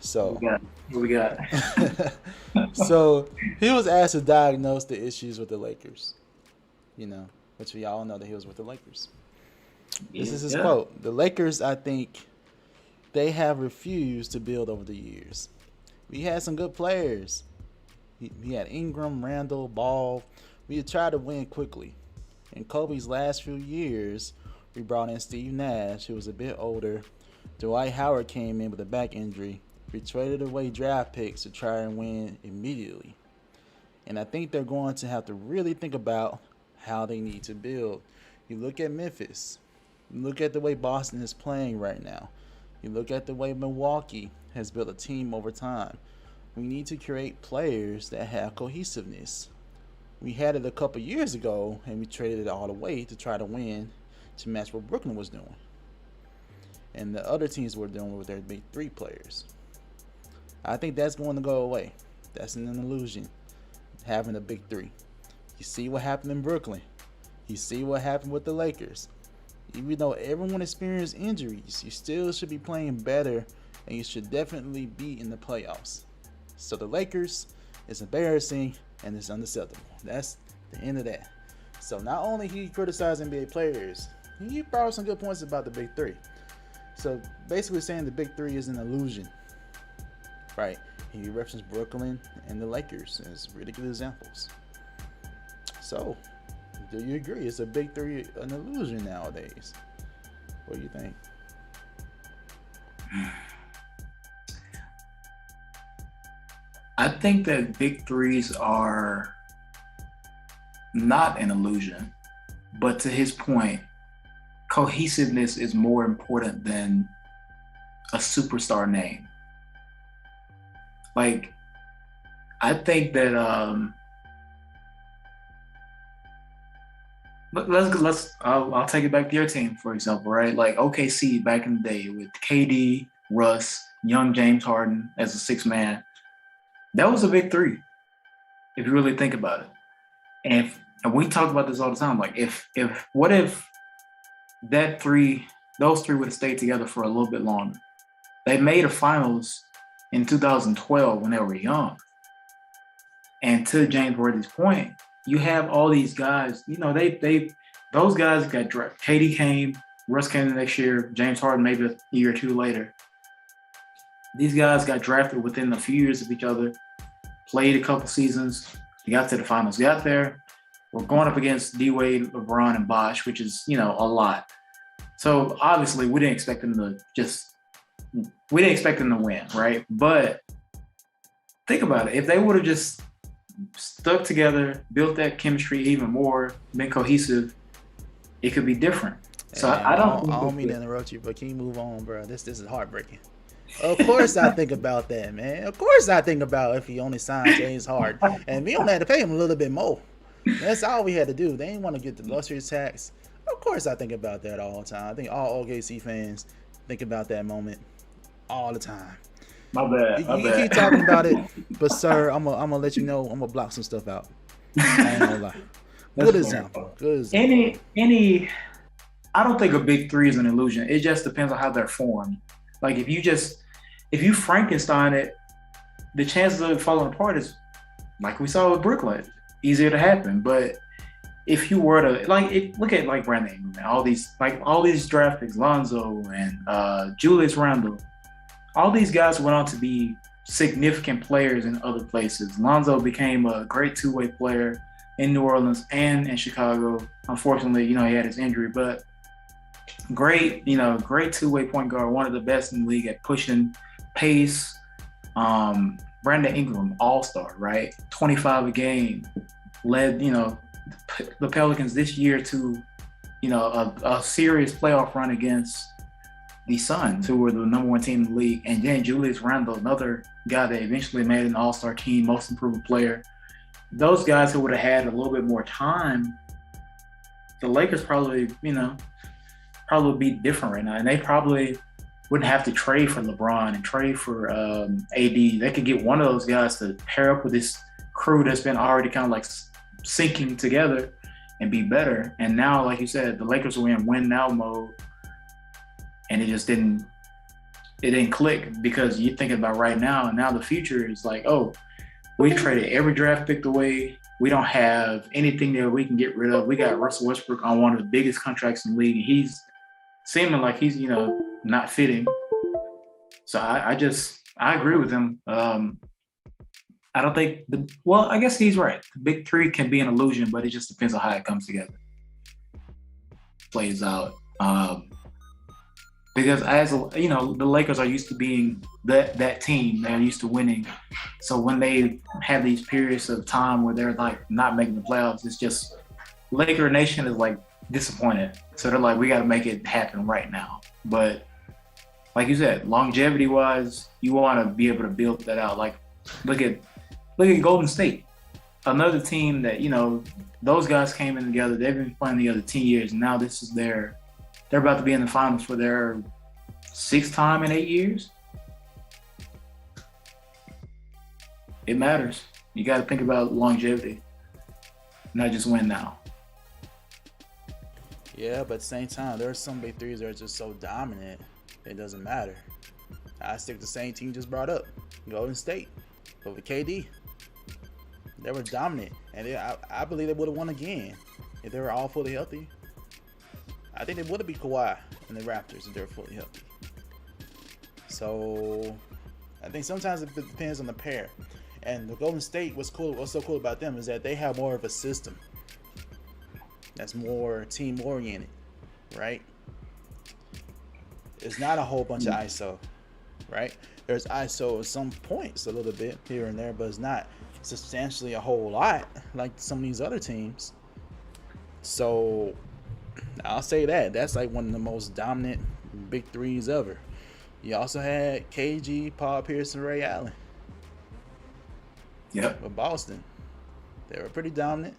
So, What we got? so he was asked to diagnose the issues with the Lakers. Which we all know that he was with the Lakers. This is his Yeah. quote. The Lakers, I think, they have refused to build over the years. We had some good players. He had Ingram, Randall, Ball. We had tried to win quickly. In Kobe's last few years, we brought in Steve Nash, who was a bit older. Dwight Howard came in with a back injury. We traded away draft picks to try and win immediately. And I think they're going to have to really think about how they need to build. You look at Memphis. You look at the way Boston is playing right now. You look at the way Milwaukee has built a team over time. We need to create players that have cohesiveness. We had it a couple years ago, and we traded it all away to try to win, to match what Brooklyn was doing. And the other teams were doing with their big three players. I think that's going to go away. That's an illusion, having a big three. You see what happened in Brooklyn. You see what happened with the Lakers. Even though everyone experienced injuries, you still should be playing better, and you should definitely be in the playoffs. So the Lakers is embarrassing, and it's unacceptable. That's the end of that. So not only he criticized NBA players, he brought up some good points about the big three. So basically saying the big three is an illusion, right? He referenced Brooklyn and the Lakers as really good examples. So, do you agree? It's a big three, an illusion nowadays. What do you think? I think that big threes are not an illusion, but to his point, cohesiveness is more important than a superstar name. Like, I think that I'll take it back to your team, for example, right? Like OKC back in the day with KD, Russ, young James Harden as a sixth man. That was a big three, if you really think about it. And we talk about this all the time. Like, what if those three would have stayed together for a little bit longer? They made a finals in 2012 when they were young. And to James Worthy's point, you have all these guys. Those guys got drafted. KD came, Russ came the next year, James Harden maybe a year or two later. These guys got drafted within a few years of each other, played a couple seasons, they got to the finals, got there. We're going up against D-Wade, LeBron, and Bosh, which is, a lot. So obviously we didn't expect them to win, right? But think about it. If they would have just stuck together, built that chemistry even more, been cohesive, it could be different. So Hey, I I don't don't mean to interrupt you, but can you move on, bro? This is heartbreaking. Of course I think about that, man. Of course I think about if he only signed James Harden. And we only had to pay him a little bit more. That's all we had to do. They didn't want to get the luxury tax. Of course I think about that all the time. I think all OKC fans think about that moment all the time. My bad. You keep talking about it, but sir, I'm gonna let you know I'm gonna block some stuff out. I ain't gonna lie. Good example. Any I don't think a big three is an illusion. It just depends on how they're formed. Like if you Frankenstein it, the chances of it falling apart is, like we saw with Brooklyn, easier to happen. But if you were to look at like Brandon Ingram and all these draft picks, Lonzo and Julius Randle, all these guys went on to be significant players in other places. Lonzo became a great two-way player in New Orleans and in Chicago. Unfortunately, he had his injury, but great two-way point guard, one of the best in the league at pushing pace. Brandon Ingram, all-star, right? 25 a game, led, the Pelicans this year to, a serious playoff run against the Suns, who were the number one team in the league. And then Julius Randle, another guy that eventually made an all-star team, most improved player. Those guys who would have had a little bid more time, the Lakers probably be different right now. And they probably wouldn't have to trade for LeBron and trade for AD. They could get one of those guys to pair up with this crew that's been already kind of like sinking together and be better. And now, like you said, the Lakers were in win now mode, and it just didn't it didn't click because you're thinking about right now, and now the future is like, oh, we traded every draft pick away. We don't have anything that we can get rid of. We got Russell Westbrook on one of the biggest contracts in the league, and he's seeming like he's not fitting. So I agree with him. I don't think I guess he's right. The big three can be an illusion, but it just depends on how it comes together, plays out. Because as the Lakers are used to being that team, they're used to winning. So when they have these periods of time where they're like not making the playoffs, it's just Laker Nation is like disappointed. So they're like, we got to make it happen right now. But like you said, longevity wise, you want to be able to build that out. Like look at Golden State, another team that those guys came in together. They've been playing together 10 years, and now this is they're about to be in the finals for their 6th time in 8 years. It matters. You got to think about longevity, not just win now. Yeah, but at the same time, there are some big threes that are just so dominant, it doesn't matter. I stick to the same team just brought up, Golden State, over KD. They were dominant, and I believe they would have won again if they were all fully healthy. I think they would have beat Kawhi and the Raptors if they were fully healthy. So I think sometimes it depends on the pair. And the Golden State, what's so cool about them is that they have more of a system that's more team oriented, right? It's not a whole bunch of ISO, right? There's ISO at some points a little bit here and there, but it's not substantially a whole lot like some of these other teams. So I'll say that's like one of the most dominant big threes ever. You also had KG, Paul Pierce, and Ray Allen. Yep. With Boston, they were pretty dominant.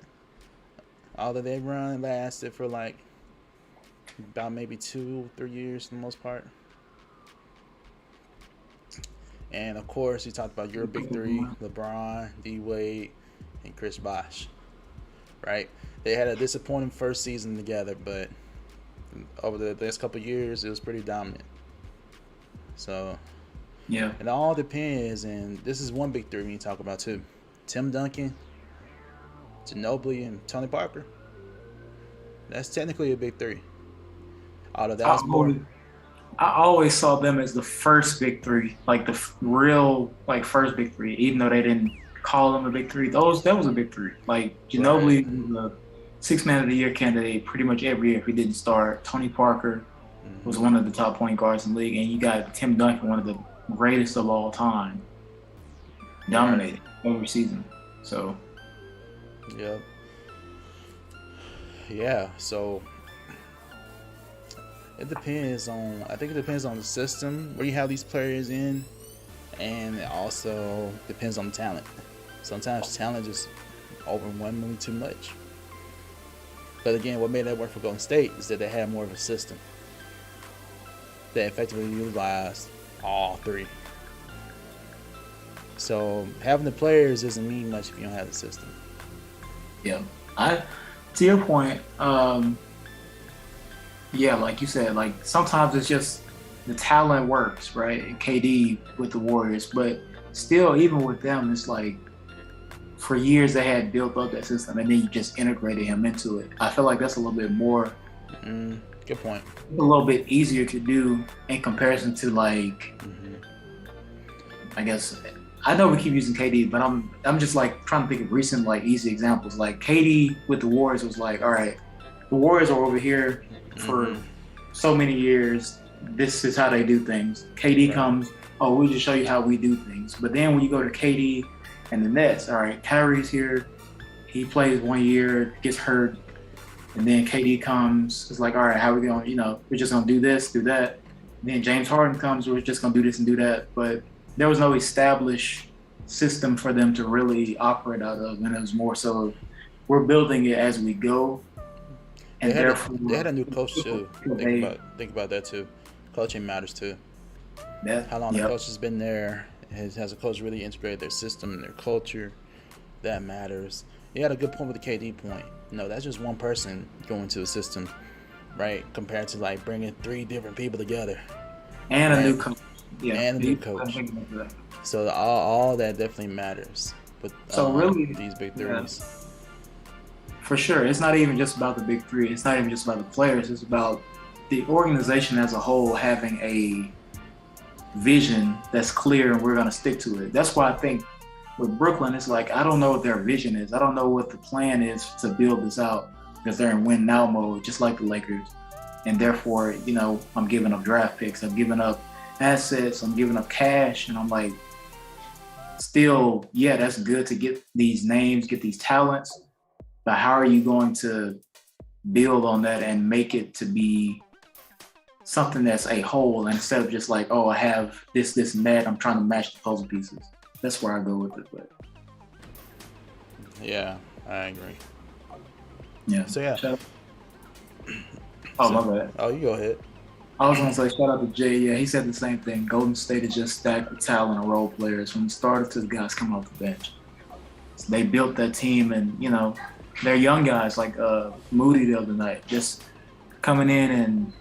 Although their run lasted for like about maybe 2-3 years for the most part. And of course, you talked about your big three: LeBron, D Wade, and Chris Bosh. Right? They had a disappointing first season together, but over the last couple of years, it was pretty dominant. So, yeah, it all depends. And this is one big three we need to talk about too: Tim Duncan, Ginobili, and Tony Parker. That's technically a big three. Although that was more. I always saw them as the first big three, like the real first big three, even though they didn't call them a big three. That was a big three. Like Ginobili was a 6th Man of the Year candidate pretty much every year if he didn't start. Tony Parker was one of the top point guards in the league, and you got Tim Duncan, one of the greatest of all time, dominating every season. So, yeah. So it depends on. I think it depends on the system where you have these players in, and it also depends on the talent. Sometimes talent is overwhelmingly too much. But again, what made that work for Golden State is that they had more of a system that effectively utilized all three. So having the players doesn't mean much if you don't have the system. Yeah, to your point, like you said, like sometimes it's just the talent works, right? KD with the Warriors, but still, even with them, it's like for years they had built up that system, and then you just integrated him into it. I feel like that's a little bit more. Good point. A little bit easier to do in comparison to I guess I know we keep using KD, but I'm just like trying to think of recent easy examples. Like KD with the Warriors was like, all right, the Warriors are over here for so many years. This is how they do things. KD comes, we just show you how we do things. But then when you go to KD and the Nets, all right, Kyrie's here. He plays 1 year, gets hurt. And then KD comes, it's like, all right, how are we going, we're just going to do this, do that. And then James Harden comes, we're just going to do this and do that. But there was no established system for them to really operate out of. And it was more so, we're building it as we go. And they had a new coach too. Think about that too. Coaching matters too. How long the coach has been there. Has a coach really integrated their system and their culture? That matters. You had a good point with the KD point. No, that's just one person going to a system, right? Compared to bringing 3 different people together. And a new coach. Yeah, and a he- good I'm coach. thinking of that. So all that definitely matters with So really, these big yeah, threes. for sure, it's not even just about the big three. It's not even just about the players. It's about the organization as a whole having a vision that's clear, and we're going to stick to it. That's why I think with Brooklyn, it's like I don't know what their vision is. I don't know what the plan is to build this out because they're in win now mode, just like the Lakers. And therefore, I'm giving up draft picks. I'm giving up assets. I'm giving up cash. And I'm like, still, yeah, that's good to get these names, get these talents. But how are you going to build on that and make it to be something that's a whole instead of just like, oh, I have this, and that. I'm trying to match the puzzle pieces. That's where I go with it. But Yeah, I agree. yeah. So yeah. Oh, my bad. Oh, you go ahead. I was gonna say shout out to Jay. Yeah, he said the same thing. Golden State is just stacked with talent and role players from the starter to the guys coming off the bench. So they built that team, and they're young guys like Moody the other night, just coming in and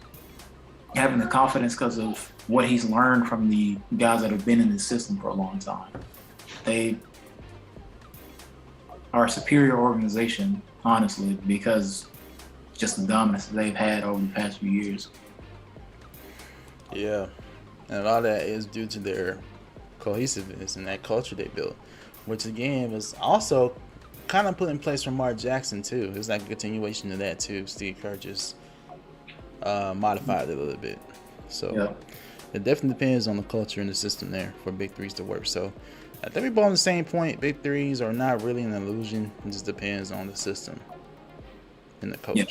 having the confidence because of what he's learned from the guys that have been in the system for a long time. They are a superior organization, honestly, because just the dominance that they've had over the past few years. Yeah, and a lot of that is due to their cohesiveness and that culture they built, which again was also kind of put in place from Mark Jackson too. It's like a continuation of that too. Steve Kerr just modified it a little bit. So Yeah. it definitely depends on the culture and the system there for big threes to work. So I think we're both on the same point. Big threes are not really an illusion. It just depends on the system and the coach. Yeah.